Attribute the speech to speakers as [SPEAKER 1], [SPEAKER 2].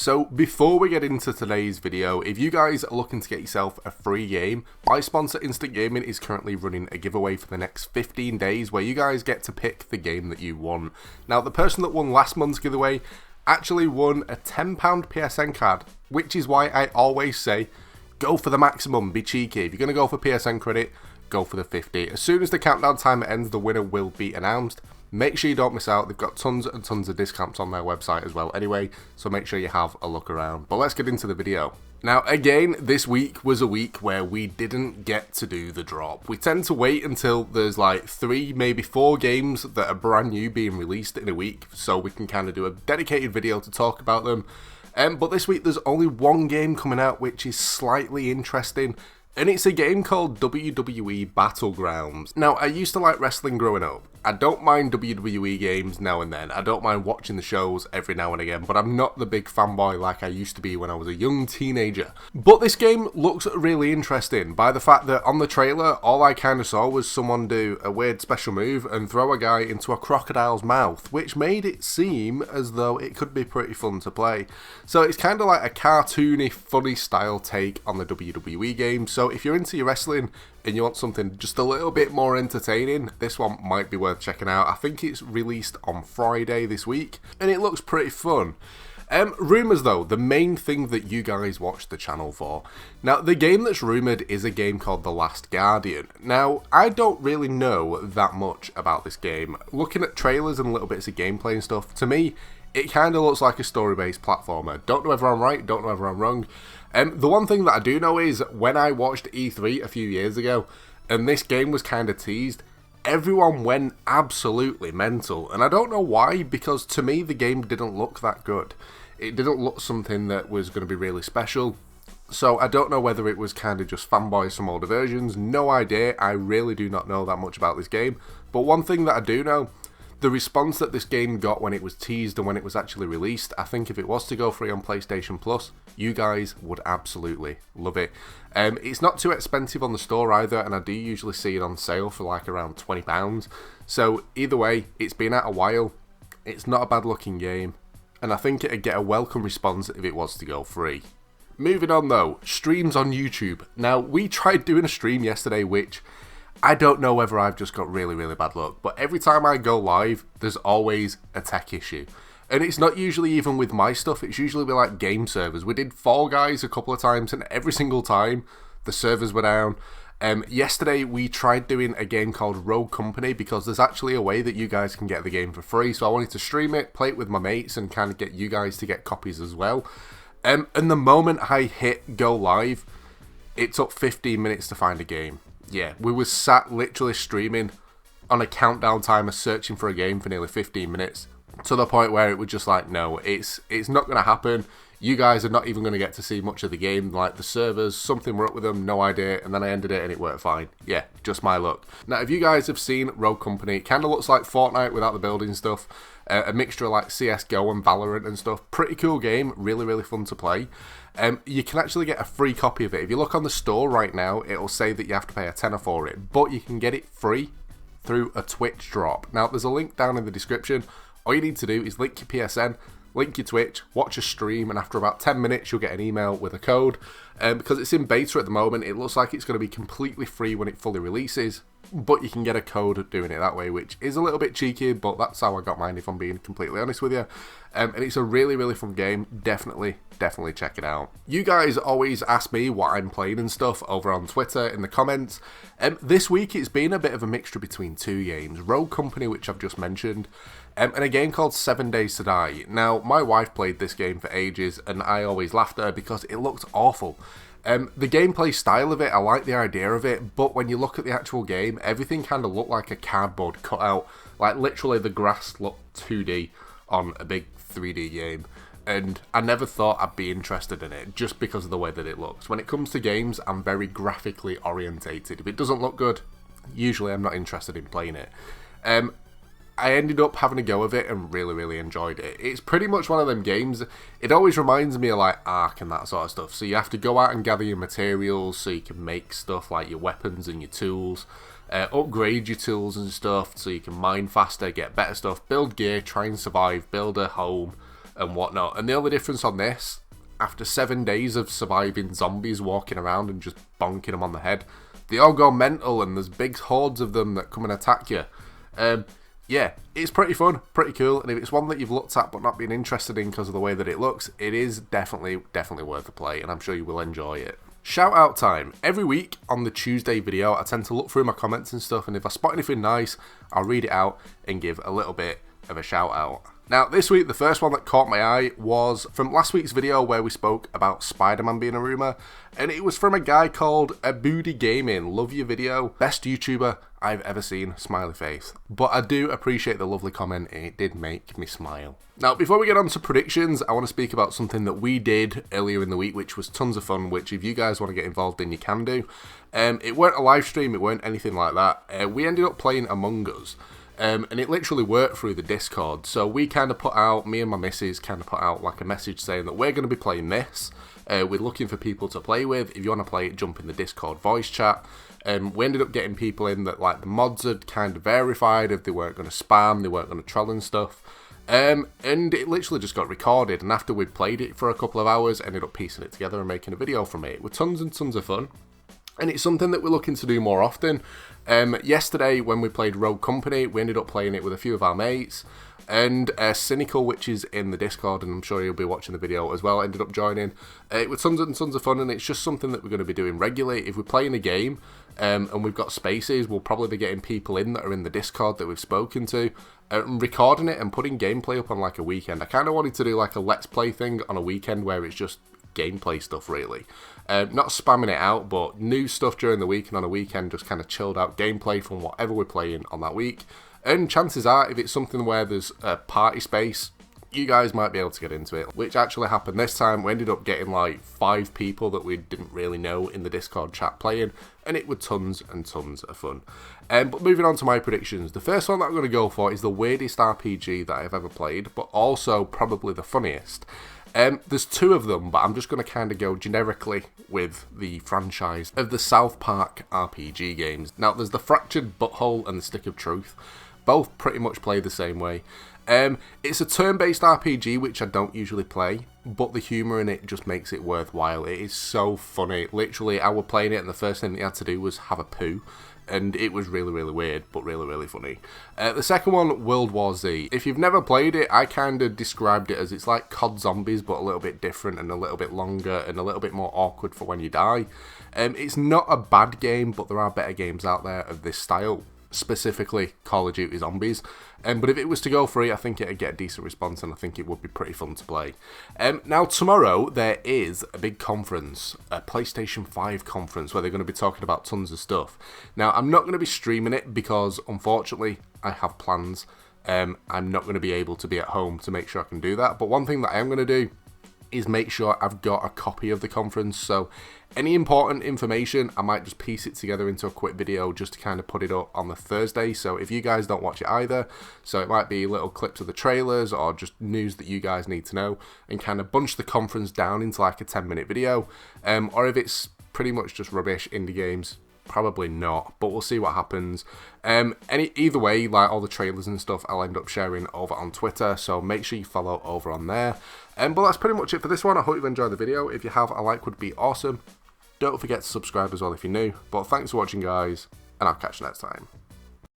[SPEAKER 1] So before we get into today's video, if you guys are looking to get yourself a free game, my sponsor Instant Gaming is currently running a giveaway for the next 15 days where you guys get to pick the game that you want. Now the person that won last month's giveaway actually won a £10 PSN card, which is why I always say go for the maximum, be cheeky. If you're going to go for PSN credit, go for the 50. As soon as the countdown timer ends, the winner will be announced. Make sure you don't miss out. They've got tons and tons of discounts on their website as well anyway, so make sure you have a look around. But let's get into the video. Now again, this week was a week where we didn't get to do the drop. We tend to wait until there's like 3, maybe 4 games that are brand new being released in a week, so we can kind of do a dedicated video to talk about them. But this week there's only one game coming out which is slightly interesting, and it's a game called WWE Battlegrounds. Now, I used to like wrestling growing up. I don't mind WWE games now and then. I don't mind watching the shows every now and again, but I'm not the big fanboy like I used to be when I was a young teenager. But this game looks really interesting by the fact that on the trailer, all I kind of saw was someone do a weird special move and throw a guy into a crocodile's mouth, which made it seem as though it could be pretty fun to play. So it's kind of like a cartoony, funny style take on the WWE game. So if you're into your wrestling and you want something just a little bit more entertaining, this one might be worth checking out. I think it's released on Friday this week, and it looks pretty fun. Rumours though, the main thing that you guys watch the channel for. Now, the game that's rumoured is a game called The Last Guardian. Now, I don't really know that much about this game. Looking at trailers and little bits of gameplay and stuff, to me, it kind of looks like a story-based platformer. Don't know whether I'm right, don't know whether I'm wrong. The one thing that I do know is when I watched E3 a few years ago and this game was kind of teased, everyone went absolutely mental. And I don't know why, because to me the game didn't look that good. It didn't look something that was going to be really special. So I don't know whether it was kind of just fanboys from older versions. No idea. I really do not know that much about this game. But one thing that I do know, the response that this game got when it was teased and when it was actually released, I think if it was to go free on PlayStation Plus, you guys would absolutely love it. It's not too expensive on the store either, and I do usually see it on sale for like around £20. So either way, it's been out a while, it's not a bad looking game, and I think it'd get a welcome response if it was to go free. Moving on though, streams on YouTube. Now, we tried doing a stream yesterday which I don't know whether I've just got really bad luck, but every time I go live, there's always a tech issue. And it's not usually even with my stuff, it's usually with like game servers. We did Fall Guys a couple of times, and every single time, the servers were down. Yesterday, we tried doing a game called Rogue Company, because there's actually a way that you guys can get the game for free. So I wanted to stream it, play it with my mates, and kind of get you guys to get copies as well. And the moment I hit go live, it took 15 minutes to find a game. Yeah, we were sat literally streaming on a countdown timer searching for a game for nearly 15 minutes to the point where it was just like, no, it's not going to happen. You guys are not even going to get to see much of the game. Like the servers, something were up with them, no idea, and then I ended it and it worked fine. Yeah, just my luck. Now, if you guys have seen Rogue Company, it kind of looks like Fortnite without the building stuff. A mixture of like CSGO and Valorant and stuff. Pretty cool game, really fun to play. You can actually get a free copy of it. If you look on the store right now, it'll say that you have to pay a tenner for it, but you can get it free through a Twitch drop. Now, there's a link down in the description. All you need to do is link your PSN, link your Twitch, watch a stream, and after about 10 minutes, you'll get an email with a code. Because it's in beta at the moment, it looks like it's going to be completely free when it fully releases, but you can get a code doing it that way, which is a little bit cheeky, but that's how I got mine, if I'm being completely honest with you. And it's a really fun game. Definitely check it out. You guys always ask me what I'm playing and stuff over on Twitter in the comments. This week it's been a bit of a mixture between 2 games. Rogue Company, which I've just mentioned, and a game called 7 Days to Die. Now, my wife played this game for ages, and I always laughed at her because it looked awful. The gameplay style of it, I like the idea of it, but when you look at the actual game, everything kind of looked like a cardboard cutout. Like, literally the grass looked 2D on a big 3D game. And I never thought I'd be interested in it, just because of the way that it looks. When it comes to games, I'm very graphically orientated. If it doesn't look good, usually I'm not interested in playing it. I ended up having a go of it and really enjoyed it. It's pretty much one of them games, it always reminds me of like Ark and that sort of stuff. So you have to go out and gather your materials so you can make stuff like your weapons and your tools, upgrade your tools and stuff so you can mine faster, get better stuff, build gear, try and survive, build a home, and whatnot. And the only difference on this, after 7 days of surviving zombies walking around and just bonking them on the head, they all go mental and there's big hordes of them that come and attack you. Yeah, it's pretty fun, pretty cool, and if it's one that you've looked at but not been interested in because of the way that it looks, it is definitely worth a play, and I'm sure you will enjoy it. Shout out time. Every week on the Tuesday video, I tend to look through my comments and stuff, and if I spot anything nice, I'll read it out and give a little bit of a shout out. Now, this week, the first one that caught my eye was from last week's video where we spoke about Spider-Man being a rumour, and it was from a guy called Aboody Gaming. Love your video. Best YouTuber I've ever seen, smiley face. But I do appreciate the lovely comment, and it did make me smile. Now, before we get on to predictions, I want to speak about something that we did earlier in the week, which was tons of fun, which if you guys want to get involved in, you can do. It weren't a live stream, it weren't anything like that. We ended up playing Among Us. And it literally worked through the Discord. So we kind of put out, me and my missus kind of put out like a message saying that we're going to be playing this. We're looking for people to play with. If you want to play it, jump in the Discord voice chat. We ended up getting people in that like the mods had kind of verified if they weren't going to spam, they weren't going to troll and stuff. And it literally just got recorded. And after we'd played it for a couple of hours, ended up piecing it together and making a video from it. With tons and tons of fun. And it's something that we're looking to do more often. Yesterday, when we played Rogue Company, we ended up playing it with a few of our mates. And Cynical, which is in the Discord, and I'm sure you'll be watching the video as well, ended up joining. It was tons and tons of fun, and it's just something that we're going to be doing regularly. If we're playing a game and we've got spaces, we'll probably be getting people in that are in the Discord that we've spoken to, and recording it and putting gameplay up on like a weekend. I kind of wanted to do like a Let's Play thing on a weekend where it's just gameplay stuff really. Not spamming it out, but new stuff during the week, and on a weekend just kind of chilled out gameplay from whatever we're playing on that week. And chances are, if it's something where there's a party space, you guys might be able to get into it, which actually happened this time. We ended up getting like 5 people that we didn't really know in the Discord chat playing, and it was tons and tons of fun. But moving on to my predictions, the first one that I'm going to go for is the weirdest RPG that I've ever played, but also probably the funniest. There's 2 of them, but I'm just going to kind of go generically with the franchise of the South Park RPG games. Now, there's the Fractured Butthole and the Stick of Truth. Both pretty much play the same way. It's a turn-based RPG, which I don't usually play, but the humour in it just makes it worthwhile. It is so funny. Literally, I was playing it, and the first thing you had to do was have a poo. And it was really, really weird, but really, really funny. The second one, World War Z. If you've never played it, I kind of described it as it's like COD Zombies, but a little bit different and a little bit longer and a little bit more awkward for when you die. It's not a bad game, but there are better games out there of this style. Specifically Call of Duty Zombies, but if it was to go free, I think it'd get a decent response, and I think it would be pretty fun to play. Now tomorrow there is a big conference, a PlayStation 5 conference, where they're going to be talking about tons of stuff. Now I'm not going to be streaming it because unfortunately I have plans. I'm not going to be able to be at home to make sure I can do that, but one thing that I am going to do is make sure I've got a copy of the conference, so any important information, I might just piece it together into a quick video just to kind of put it up on the Thursday, so if you guys don't watch it either, so it might be little clips of the trailers or just news that you guys need to know, and kind of bunch the conference down into like a 10-minute video, or if it's pretty much just rubbish indie games, probably not, but we'll see what happens. Either way, like all the trailers and stuff, I'll end up sharing over on Twitter, so make sure you follow over on there. But that's pretty much it for this one. I hope you've enjoyed the video. If you have, a like would be awesome. Don't forget to subscribe as well if you're new. But thanks for watching, guys, and I'll catch you next time.